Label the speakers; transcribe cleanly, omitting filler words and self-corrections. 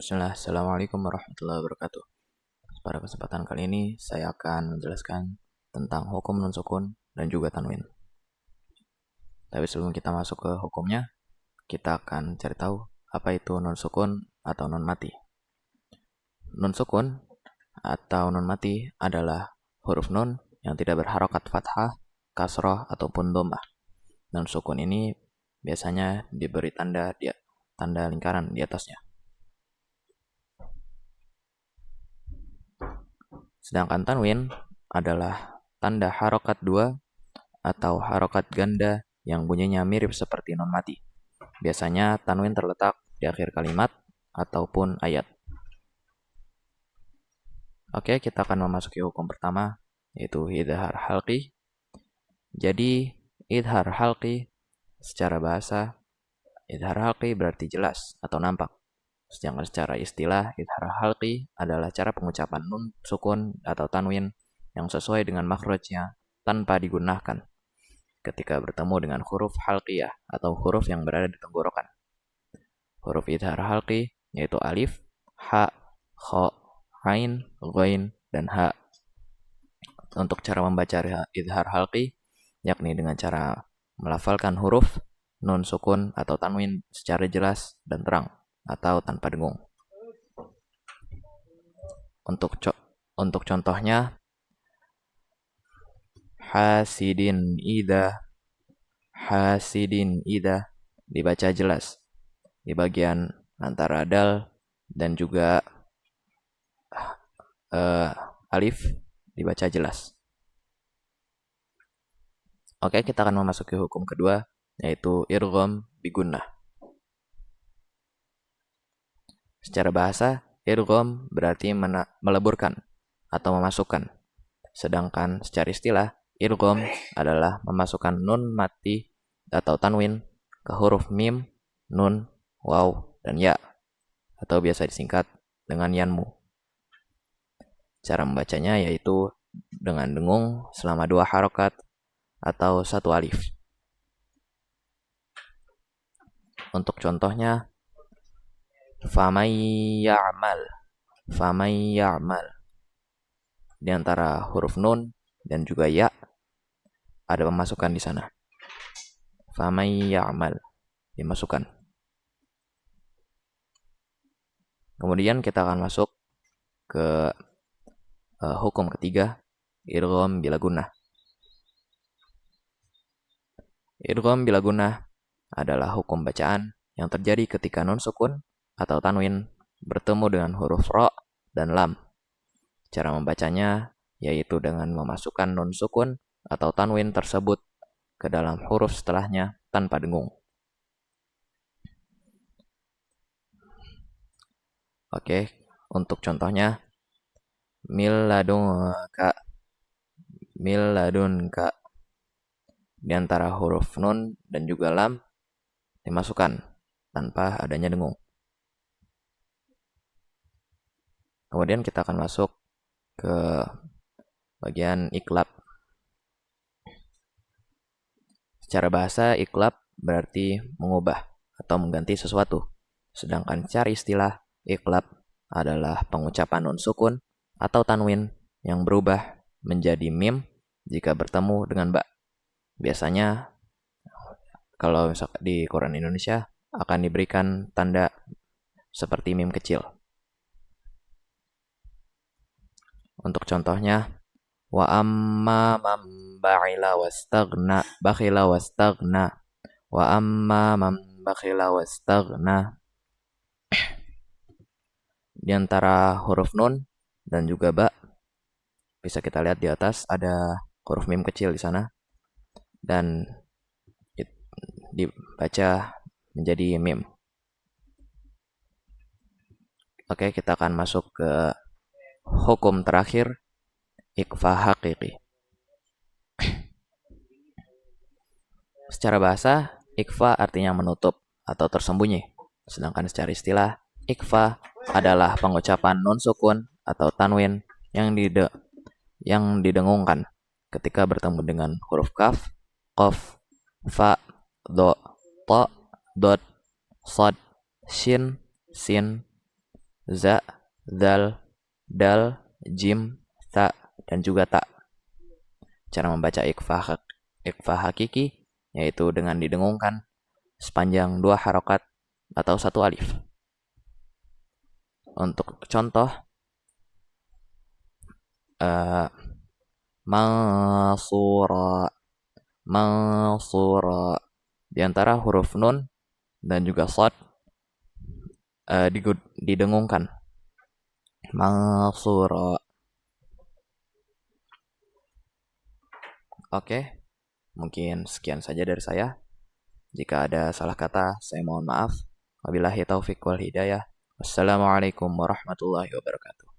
Speaker 1: Bismillah, Assalamualaikum warahmatullahi wabarakatuh. Pada kesempatan kali ini, saya akan menjelaskan tentang hukum nun sukun dan juga tanwin. Tapi sebelum kita masuk ke hukumnya, kita akan cari tahu apa itu nun sukun atau nun mati. Nun sukun atau nun mati adalah huruf nun yang tidak berharokat fathah, kasroh, ataupun dhammah. Nun sukun ini biasanya diberi tanda lingkaran di atasnya. Sedangkan tanwin adalah tanda harokat dua atau harokat ganda yang bunyinya mirip seperti nun mati. Biasanya tanwin terletak di akhir kalimat ataupun ayat. Oke, kita akan memasuki hukum pertama, yaitu idhar halqi. Jadi, idhar halqi secara bahasa, idhar halqi berarti jelas atau nampak. Sedangkan secara istilah, idhar halqi adalah cara pengucapan nun sukun atau tanwin yang sesuai dengan makhrajnya tanpa digunakan ketika bertemu dengan huruf halqiyah atau huruf yang berada di tenggorokan. Huruf idhar halqi yaitu alif, ha, kha, ain, ghain, dan ha. Untuk cara membaca idhar halqi yakni dengan cara melafalkan huruf nun sukun atau tanwin secara jelas dan terang atau tanpa dengung. Untuk contohnya, hasidin ida dibaca jelas di bagian antara dal dan juga alif dibaca jelas. Oke, kita akan memasuki hukum kedua, yaitu idgham bigunnah. Secara bahasa, idgham berarti meleburkan atau memasukkan. Sedangkan secara istilah, idgham adalah memasukkan nun mati atau tanwin ke huruf mim, nun, waw, dan ya, atau biasa disingkat dengan yanmu. Cara membacanya yaitu dengan dengung selama 2 harokat atau 1 alif. Untuk contohnya, faman ya'mal. Di antara huruf nun dan juga ya ada pemasukan di sana. Faman ya'mal dimasukkan. Kemudian kita akan masuk ke hukum ketiga, idgham bila gunnah. Idgham bila gunnah adalah hukum bacaan yang terjadi ketika nun sukun atau tanwin bertemu dengan huruf ro dan lam. Cara membacanya yaitu dengan memasukkan nun sukun atau tanwin tersebut ke dalam huruf setelahnya tanpa dengung. Oke, untuk contohnya, mil ladunka. Di antara huruf nun dan juga lam dimasukkan tanpa adanya dengung. Kemudian kita akan masuk ke bagian iklab. Secara bahasa, iklab berarti mengubah atau mengganti sesuatu. Sedangkan secara istilah, iklab adalah pengucapan nun sukun atau tanwin yang berubah menjadi mim jika bertemu dengan ba. Biasanya kalau misalkan di Quran Indonesia akan diberikan tanda seperti mim kecil. Untuk contohnya, wa amma man bakhila wastaghna. Wa amma man bakhila wastaghna. Di antara huruf nun dan juga ba bisa kita lihat di atas ada huruf mim kecil di sana dan dibaca menjadi mim. Oke, kita akan masuk ke hukum terakhir, ikhfa haqiqi. Secara bahasa, ikhfa artinya menutup atau tersembunyi. Sedangkan secara istilah, ikhfa adalah pengucapan nun sukun atau tanwin yang didengungkan ketika bertemu dengan huruf kaf, qaf, fa, do, ta, dot, sad, shin, sin, za, dal, dal, jim, ta, dan juga ta. Cara membaca ikhfa hakiki yaitu dengan didengungkan sepanjang 2 harokat atau 1 alif. Untuk contoh, mansura, mansura. Di antara huruf nun dan juga shad didengungkan. Mansura. Oke, mungkin sekian saja dari saya. Jika ada salah kata, saya mohon maaf. Wabillahi taufik wal hidayah. Wassalamualaikum warahmatullahi wabarakatuh.